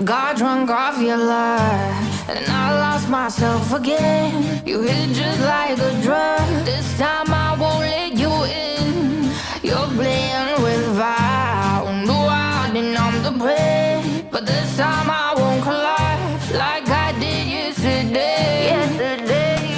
Got drunk off your life, and I lost myself again. You hit just like a drug. This time I won't let you in. You're playing with fire. No, I didn't numb the prey, but this time I won't collapse like I did yesterday.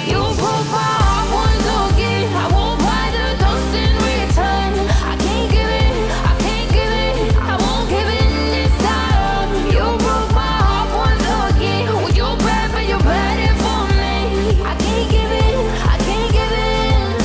You broke my heart once again. I won't buy the dust in return. I can't give it, I can't give it, I won't give it this time. You broke my heart once again. Well, you're bad, but you're bad it for me. I can't give it, I can't give it.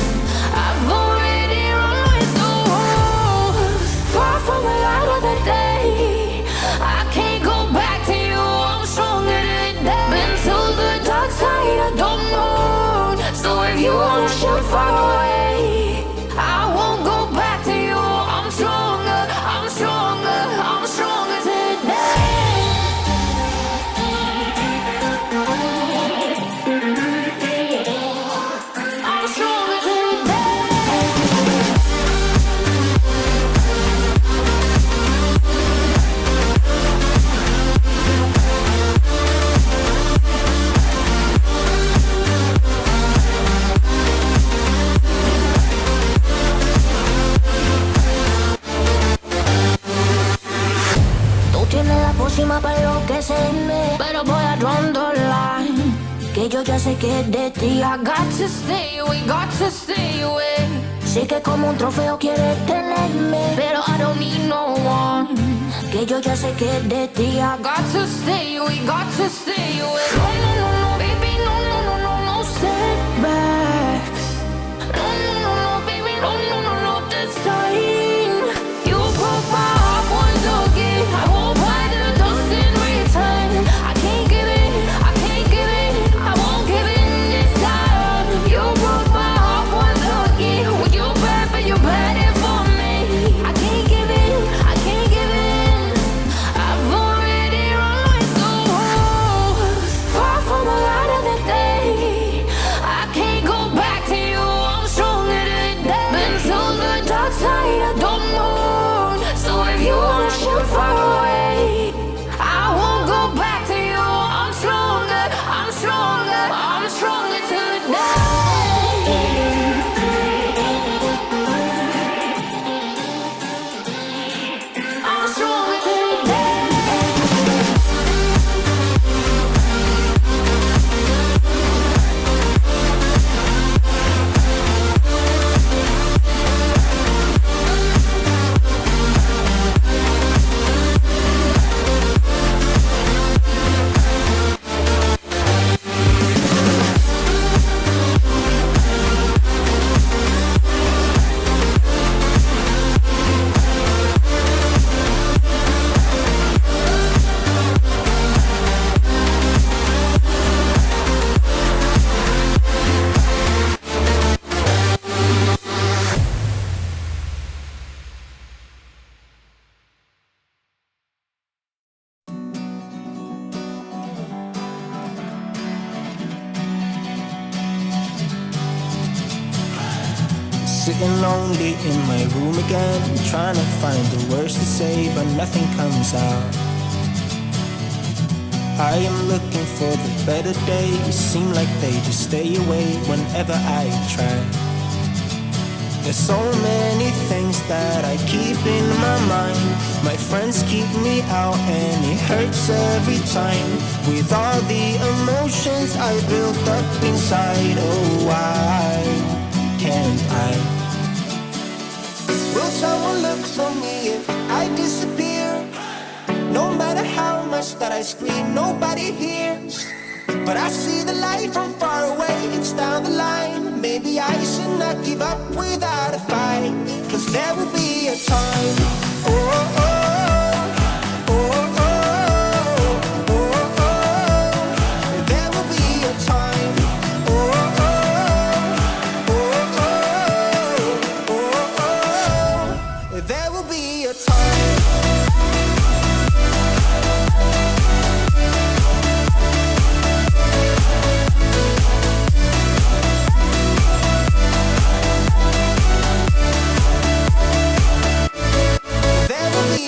I've already run with the wolves. Far from the light of the day. I can't go back to you, I'm stronger today. Been to the dark side, I don't know. So if you wanna shoot far away, I won't go back to you. I'm stronger, I'm stronger, I'm stronger today. I'm stronger today. Tú tienes la pócima para enloquecerme, pero voy a draw the line. Que yo ya sé que es de ti. I got to stay away, got to stay away. Sé que como un trofeo quieres tenerme, pero I don't need no one. Que yo ya sé que es de ti. I got to stay away, got to stay away. No, no, no, no, baby, no, no, no, no, no setbacks. No, no, no, no, baby, no, no, no, no, this time. You broke my heart once again. I won't buy the dust in return. I can't give it, I can't give it, I won't give it this time. You broke my heart once again. Well, you're bad, but you're bad it for me. I can't give it, I can't give it. I've already run with the wolves. Far from the light of the day. I can't go back to you, I'm stronger today. Been to the dark side, I don't know. So if you wanna shoot far away, I won't go back to you. I'm stronger, I'm stronger, I'm stronger today. I'm stronger today. Sitting lonely in my room again, trying to find the words to say, but nothing comes out. I am looking for the better days, seem like they just stay away whenever I try. There's so many things that I keep in my mind. My friends keep me out and it hurts every time. With all the emotions I built up inside, oh why can't I? Will someone look for me if I disappear? No matter how much that I scream, nobody hears. But I see the light from far away, it's down the line. Maybe I should not give up without a fight. Cause there will be a time, oh, oh, oh, oh, oh, oh, oh. There will be a time, oh, oh, oh, oh, oh, oh. There will be a time. There will be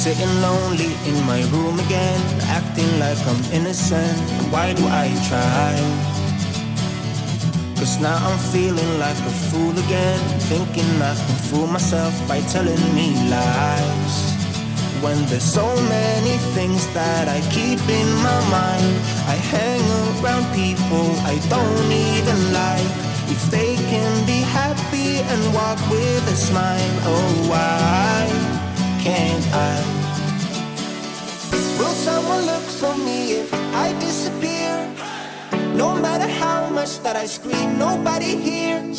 sitting lonely in my room again, acting like I'm innocent. Why do I try? 'Cause now I'm feeling like a fool again, thinking I can fool myself by telling me lies. When there's so many things that I keep in my mind, I hang around people I don't even like. If they can be happy and walk with a smile, oh why can't I? Will someone look for me if I disappear? No matter how much that I scream, nobody hears.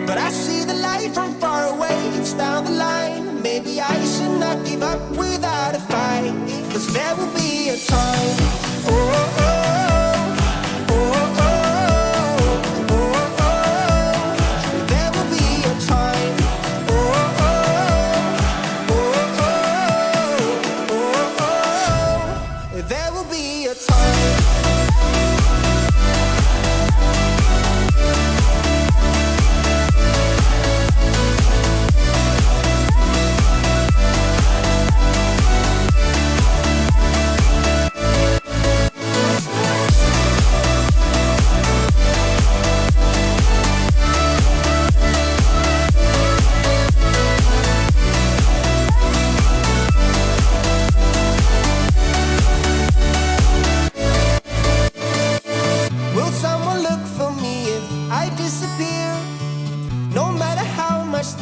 But I see the light from far away, it's down the line. Maybe I should not give up without a fight, 'cause there will be a time. Oh, oh, oh, oh, oh, oh, oh. There will be a time. Oh, oh, oh, oh, oh, oh. There will be a time.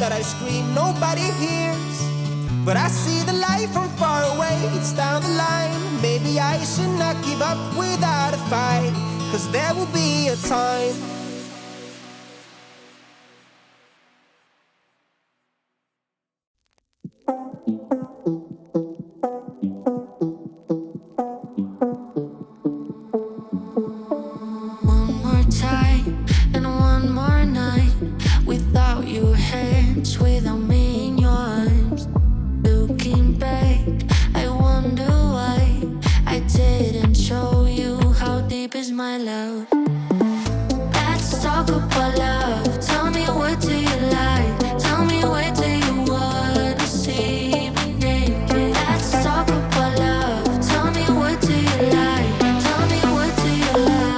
That I scream, nobody hears. But I see the light from far away, it's down the line. Maybe I should not give up without a fight, 'cause there will be a time. One more time and one more night without your hands, without me in your arms. Looking back, I wonder why I didn't show you how deep is my love. Let's talk about love. Tell me, what do you like? Tell me, where do you wanna see me naked? Let's talk about love. Tell me, what do you like? Tell me, what do you love?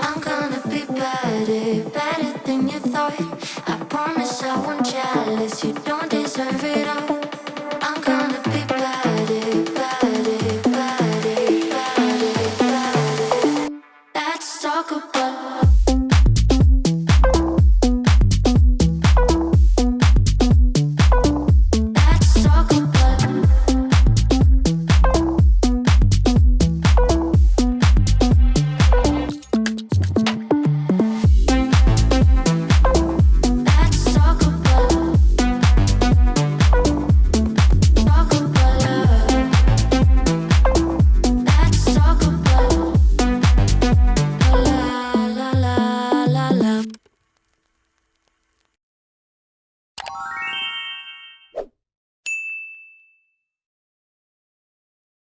I'm gonna be better than you thought. I promise I won't jealous. You don't deserve it all.